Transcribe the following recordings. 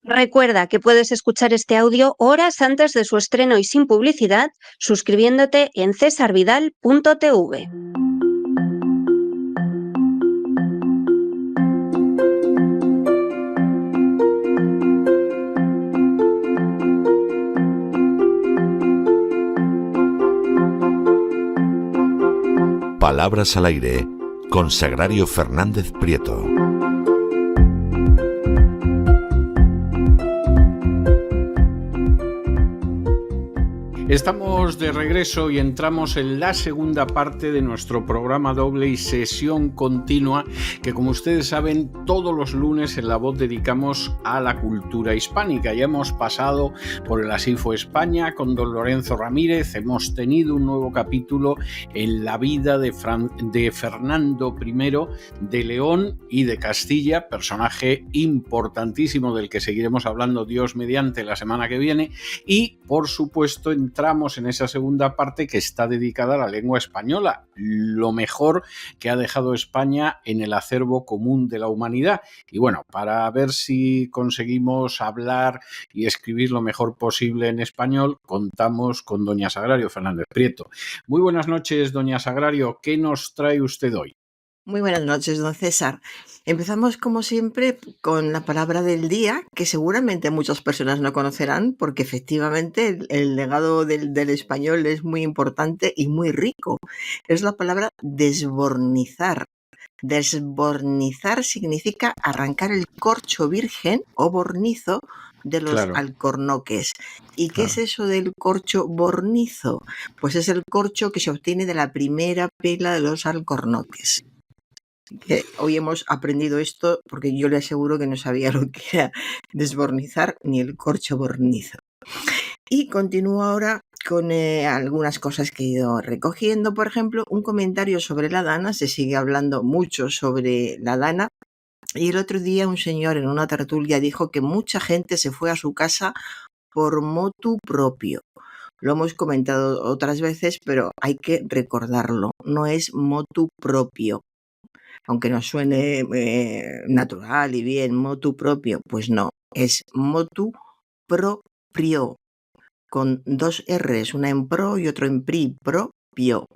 Recuerda que puedes escuchar este audio horas antes de su estreno y sin publicidad suscribiéndote en cesarvidal.tv. Palabras al aire con Sagrario Fernández Prieto. Estamos de regreso y entramos en la segunda parte de nuestro programa doble y sesión continua que, como ustedes saben, todos los lunes en La Voz dedicamos a la cultura hispánica. Ya hemos pasado por el Así fue España con don Lorenzo Ramírez, hemos tenido un nuevo capítulo en la vida de Fernando I de León y de Castilla, personaje importantísimo del que seguiremos hablando Dios mediante la semana que viene, y por supuesto entramos en esa segunda parte que está dedicada a la lengua española, lo mejor que ha dejado España en el acervo común de la humanidad. Y bueno, para ver si conseguimos hablar y escribir lo mejor posible en español, contamos con doña Sagrario Fernández Prieto. Muy buenas noches, doña Sagrario, ¿qué nos trae usted hoy? Muy buenas noches, don César. Empezamos, como siempre, con la palabra del día, que seguramente muchas personas no conocerán, porque efectivamente el legado del español es muy importante y muy rico. Es la palabra desbornizar. Desbornizar significa arrancar el corcho virgen o bornizo de los alcornoques. ¿Y qué es eso del corcho bornizo? Pues es el corcho que se obtiene de la primera pela de los alcornoques. Hoy hemos aprendido esto porque yo le aseguro que no sabía lo que era desbornizar ni el corcho bornizo. Y continúo ahora con algunas cosas que he ido recogiendo. Por ejemplo, un comentario sobre la dana. Se sigue hablando mucho sobre la dana. Y el otro día un señor en una tertulia dijo que mucha gente se fue a su casa por motu propio. Lo hemos comentado otras veces, pero hay que recordarlo. No es motu propio. Aunque nos suene natural y bien, motu propio, pues no, es motu propio, con dos R's, una en pro y otro en pri, propio.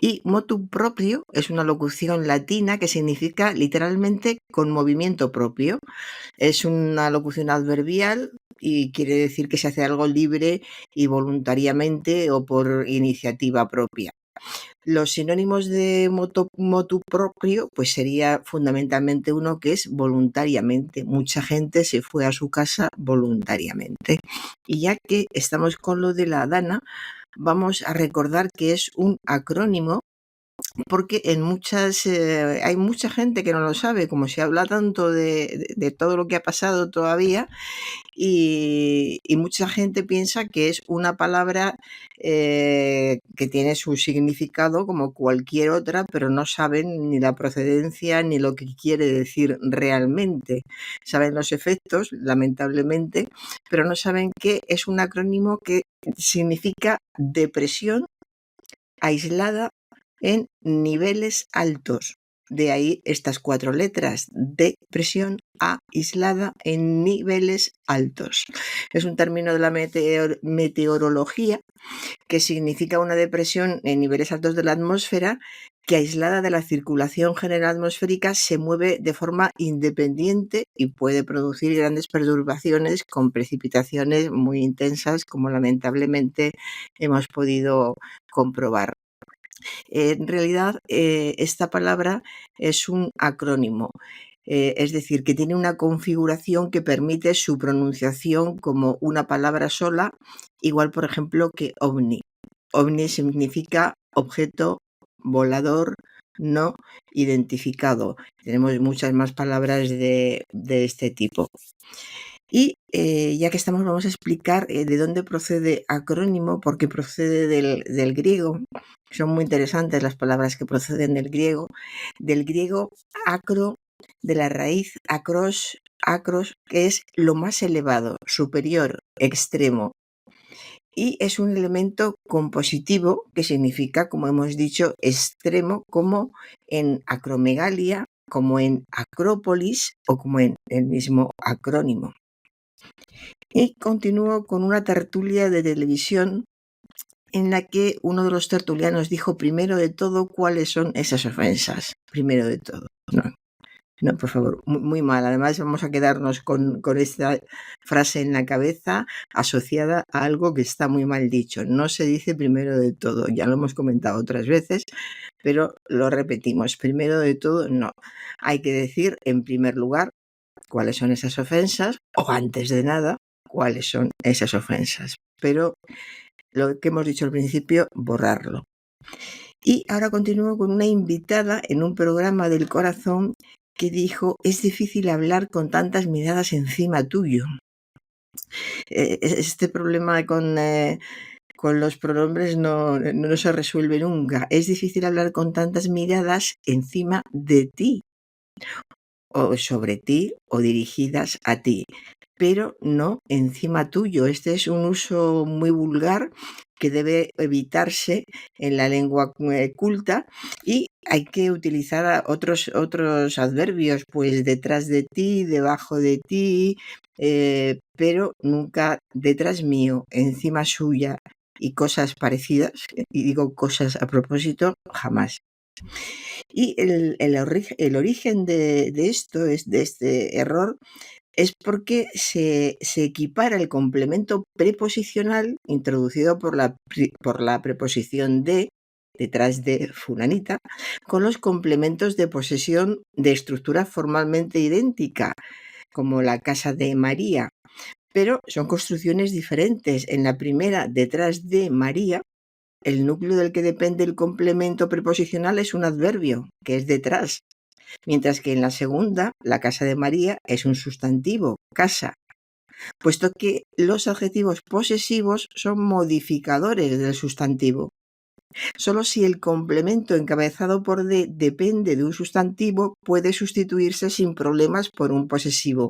Y motu propio es una locución latina que significa literalmente con movimiento propio. Es una locución adverbial y quiere decir que se hace algo libre y voluntariamente o por iniciativa propia. Los sinónimos de motu propio, pues sería fundamentalmente uno que es voluntariamente. Mucha gente se fue a su casa voluntariamente. Y ya que estamos con lo de la dana, vamos a recordar que es un acrónimo porque hay mucha gente que no lo sabe, como se habla tanto de todo lo que ha pasado todavía, y mucha gente piensa que es una palabra que tiene su significado como cualquier otra, pero no saben ni la procedencia ni lo que quiere decir realmente. Saben los efectos, lamentablemente, pero no saben que es un acrónimo que significa depresión aislada en niveles altos. De ahí estas 4 letras, depresión aislada en niveles altos. Es un término de la meteorología que significa una depresión en niveles altos de la atmósfera que, aislada de la circulación general atmosférica, se mueve de forma independiente y puede producir grandes perturbaciones con precipitaciones muy intensas, como lamentablemente hemos podido comprobar. En realidad, esta palabra es un acrónimo, es decir, que tiene una configuración que permite su pronunciación como una palabra sola, igual, por ejemplo, que ovni. Ovni significa objeto volador no identificado. Tenemos muchas más palabras de este tipo. Y ya que estamos, vamos a explicar de dónde procede acrónimo, porque procede del griego. Son muy interesantes las palabras que proceden del griego acro, de la raíz acros, que es lo más elevado, superior, extremo. Y es un elemento compositivo que significa, como hemos dicho, extremo, como en acromegalia, como en acrópolis o como en el mismo acrónimo. Y continúo con una tertulia de televisión en la que uno de los tertulianos dijo, primero de todo, cuáles son esas ofensas. Primero de todo. No, por favor, muy mal. Además, vamos a quedarnos con esta frase en la cabeza asociada a algo que está muy mal dicho. No se dice primero de todo. Ya lo hemos comentado otras veces, pero lo repetimos. Primero de todo, no. Hay que decir, en primer lugar, cuáles son esas ofensas, o antes de nada, cuáles son esas ofensas. Pero lo que hemos dicho al principio, borrarlo. Y ahora continúo con una invitada en un programa del Corazón que dijo, es difícil hablar con tantas miradas encima tuyo. Este problema con los pronombres no se resuelve nunca. Es difícil hablar con tantas miradas encima de ti, o sobre ti, o dirigidas a ti, pero no encima tuyo. Este es un uso muy vulgar que debe evitarse en la lengua culta, y hay que utilizar otros adverbios, pues detrás de ti, debajo de ti, pero nunca detrás mío, encima suya y cosas parecidas, y digo cosas a propósito, jamás. Y el origen de esto, de este error, es porque se equipara el complemento preposicional introducido por la preposición de, detrás de fulanita, con los complementos de posesión de estructura formalmente idéntica, como la casa de María, pero son construcciones diferentes. En la primera, detrás de María, el núcleo del que depende el complemento preposicional es un adverbio, que es detrás, mientras que en la segunda, la casa de María es un sustantivo, casa, puesto que los adjetivos posesivos son modificadores del sustantivo. Solo si el complemento encabezado por de depende de un sustantivo puede sustituirse sin problemas por un posesivo.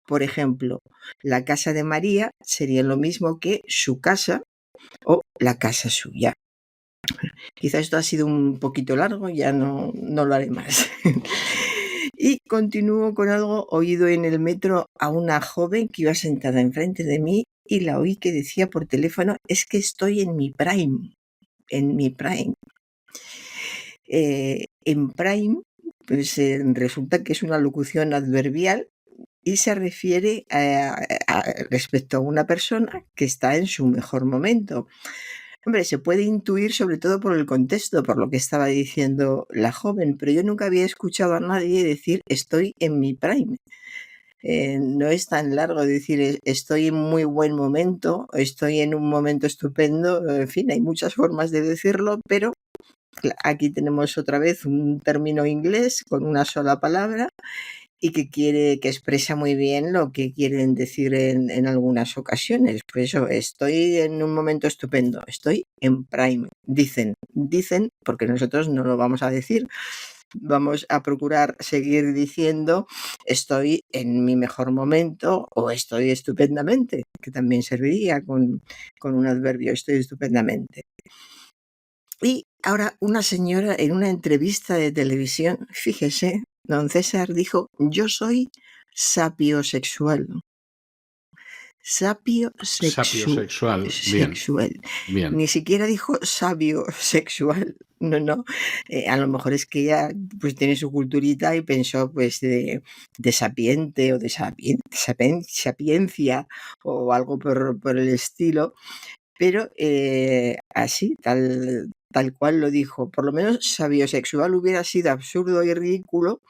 Por ejemplo, la casa de María sería lo mismo que su casa o la casa suya. Quizá esto ha sido un poquito largo, ya no lo haré más. Y continúo con algo oído en el metro a una joven que iba sentada enfrente de mí, y la oí que decía por teléfono, es que estoy en mi prime. En prime, pues resulta que es una locución adverbial y se refiere respecto a una persona que está en su mejor momento. Hombre, se puede intuir sobre todo por el contexto, por lo que estaba diciendo la joven, pero yo nunca había escuchado a nadie decir estoy en mi prime. No es tan largo decir estoy en muy buen momento, estoy en un momento estupendo, en fin, hay muchas formas de decirlo, pero aquí tenemos otra vez un término inglés con una sola palabra y que expresa muy bien lo que quieren decir en algunas ocasiones. Pues eso, estoy en un momento estupendo, estoy en prime. Dicen, porque nosotros no lo vamos a decir. Vamos a procurar seguir diciendo estoy en mi mejor momento o estoy estupendamente, que también serviría con un adverbio, estoy estupendamente. Y ahora una señora en una entrevista de televisión, fíjese, don César dijo, yo soy sapiosexual. Sapiosexual, bien. Ni siquiera dijo sabio sexual. No. A lo mejor es que ella pues tiene su culturita y pensó pues de sapiente o de sapiencia o algo por el estilo. Pero así, tal cual lo dijo. Por lo menos sapiosexual hubiera sido absurdo y ridículo,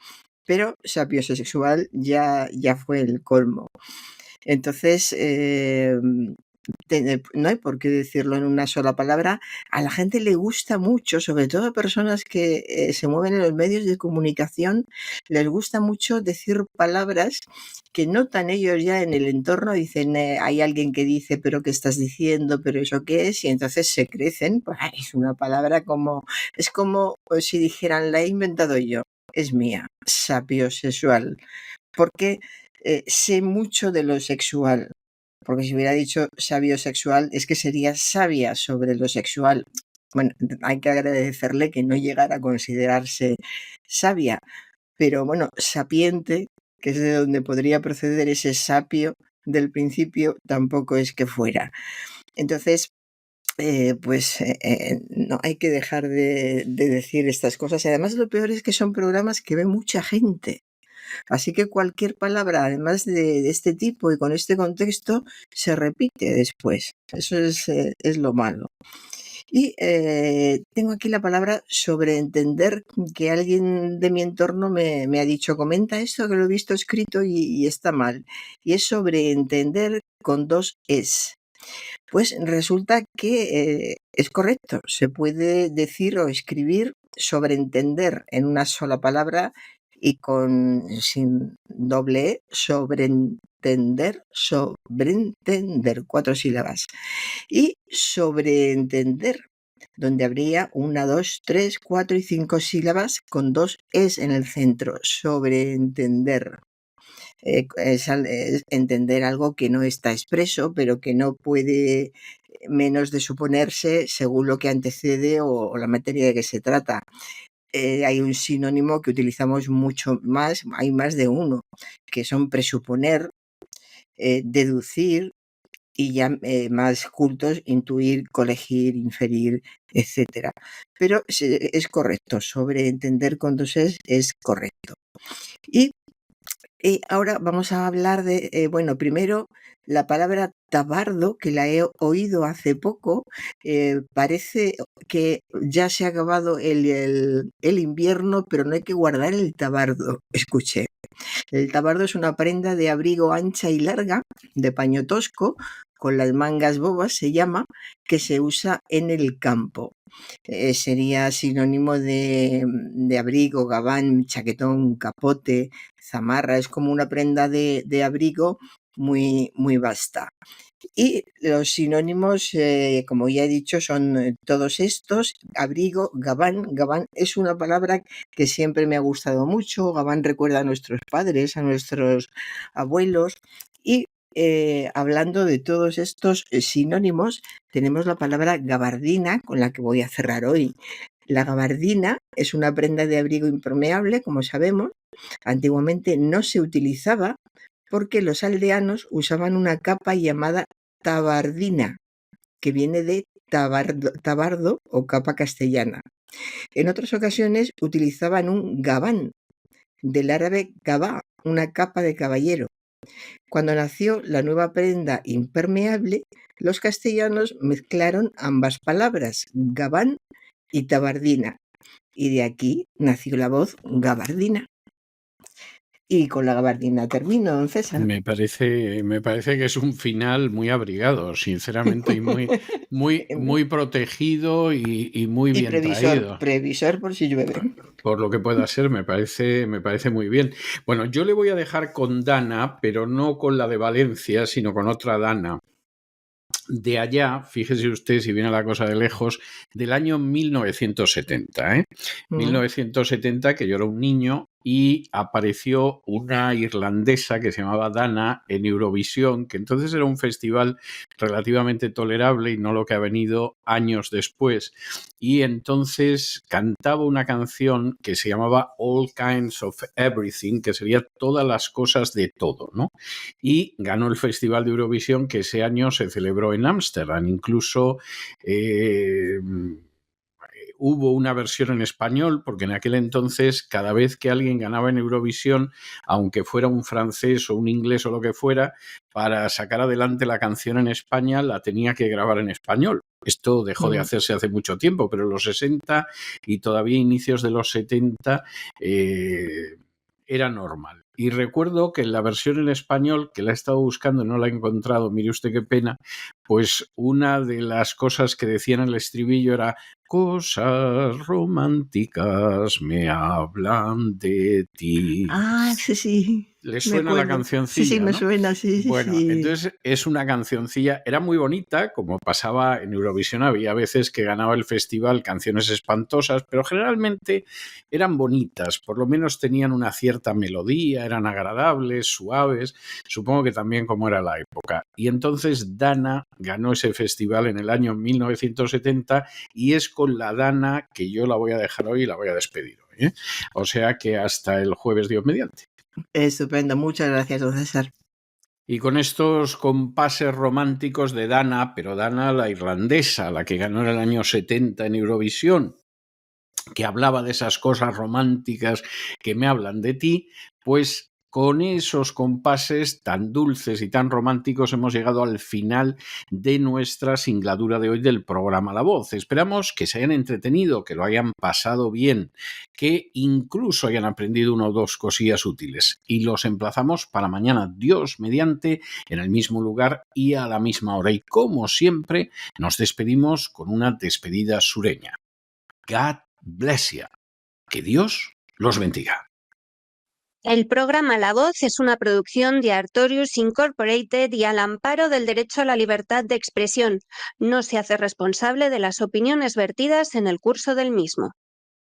pero sapiosexual ya fue el colmo. Entonces, no hay por qué decirlo en una sola palabra. A la gente le gusta mucho, sobre todo a personas que se mueven en los medios de comunicación, les gusta mucho decir palabras que notan ellos ya en el entorno, dicen, hay alguien que dice, pero ¿qué estás diciendo? ¿Pero eso qué es? Y entonces se crecen, pues es una palabra es como si dijeran, la he inventado yo, es mía, sapiosexual, porque sé mucho de lo sexual, porque si hubiera dicho sabiosexual es que sería sabia sobre lo sexual. Bueno, hay que agradecerle que no llegara a considerarse sabia, pero bueno, sapiente, que es de donde podría proceder ese sapio, del principio tampoco es que fuera. Entonces, no hay que dejar de decir estas cosas. Y además lo peor es que son programas que ve mucha gente. Así que cualquier palabra, además de este tipo y con este contexto, se repite después. Eso es lo malo. Y tengo aquí la palabra sobreentender, que alguien de mi entorno me ha dicho, comenta esto que lo he visto escrito y está mal. Y es sobreentender con 2 es. Pues resulta que es correcto. Se puede decir o escribir sobreentender en una sola palabra y sin doble E, sobreentender, 4 sílabas. Y sobreentender, donde habría 1, 2, 3, 4 y 5 sílabas con 2 es en el centro. Sobreentender. Es entender algo que no está expreso, pero que no puede menos de suponerse según lo que antecede o la materia de que se trata. Hay un sinónimo que utilizamos mucho más, hay más de uno, que son presuponer, deducir y ya más cultos, intuir, colegir, inferir, etcétera. Pero es correcto, sobreentender con 2 es correcto. Y ahora vamos a hablar de, primero la palabra tabardo, que la he oído hace poco. Parece que ya se ha acabado el invierno, pero no hay que guardar el tabardo. Escuché. El tabardo es una prenda de abrigo ancha y larga, de paño tosco, con las mangas bobas se llama, que se usa en el campo. Sería sinónimo de abrigo, gabán, chaquetón, capote, zamarra. Es como una prenda de abrigo muy, muy vasta. Y los sinónimos, como ya he dicho, son todos estos. Abrigo, gabán. Gabán es una palabra que siempre me ha gustado mucho. Gabán recuerda a nuestros padres, a nuestros abuelos. Y hablando de todos estos sinónimos, tenemos la palabra gabardina, con la que voy a cerrar hoy. La gabardina es una prenda de abrigo impermeable, como sabemos. Antiguamente no se utilizaba porque los aldeanos usaban una capa llamada tabardina, que viene de tabardo o capa castellana. En otras ocasiones utilizaban un gabán, del árabe gabá, una capa de caballero. Cuando nació la nueva prenda impermeable, los castellanos mezclaron ambas palabras, gabán y tabardina, y de aquí nació la voz gabardina. Y con la gabardina termino, don César. Me parece que es un final muy abrigado, sinceramente, y muy protegido y muy bien traído. Previsor por si llueve. Por lo que pueda ser, me parece muy bien. Bueno, yo le voy a dejar con Dana, pero no con la de Valencia, sino con otra Dana. De allá, fíjese usted si viene la cosa de lejos, del año 1970, 1970, que yo era un niño y apareció una irlandesa que se llamaba Dana en Eurovisión, que entonces era un festival relativamente tolerable y no lo que ha venido años después. Y entonces cantaba una canción que se llamaba All Kinds of Everything, que sería todas las cosas de todo, ¿no? Y ganó el Festival de Eurovisión, que ese año se celebró en Ámsterdam. Incluso hubo una versión en español, porque en aquel entonces cada vez que alguien ganaba en Eurovisión, aunque fuera un francés o un inglés o lo que fuera, para sacar adelante la canción en España la tenía que grabar en español. Esto dejó de hacerse hace mucho tiempo, pero en los 60 y todavía inicios de los 70 era normal. Y recuerdo que en la versión en español, que la he estado buscando y no la he encontrado, mire usted qué pena, pues una de las cosas que decían en el estribillo era: cosas románticas me hablan de ti. Ah, sí. ¿Le suena la cancioncilla? Sí, me ¿no? suena, sí. Bueno, entonces es una cancioncilla, era muy bonita, como pasaba en Eurovisión, había veces que ganaba el festival canciones espantosas, pero generalmente eran bonitas, por lo menos tenían una cierta melodía, eran agradables, suaves, supongo que también como era la época. Y entonces Dana ganó ese festival en el año 1970 y es con la Dana que yo la voy a dejar hoy y la voy a despedir hoy, ¿eh? O sea que hasta el jueves, Dios mediante. Estupendo, muchas gracias, don César. Y con estos compases románticos de Dana, pero Dana la irlandesa, la que ganó en el año 70 en Eurovisión, que hablaba de esas cosas románticas que me hablan de ti, pues con esos compases tan dulces y tan románticos hemos llegado al final de nuestra singladura de hoy del programa La Voz. Esperamos que se hayan entretenido, que lo hayan pasado bien, que incluso hayan aprendido una o dos cosillas útiles. Y los emplazamos para mañana, Dios mediante, en el mismo lugar y a la misma hora. Y como siempre, nos despedimos con una despedida sureña. God bless you. Que Dios los bendiga. El programa La Voz es una producción de Artorius Incorporated y al amparo del derecho a la libertad de expresión. No se hace responsable de las opiniones vertidas en el curso del mismo.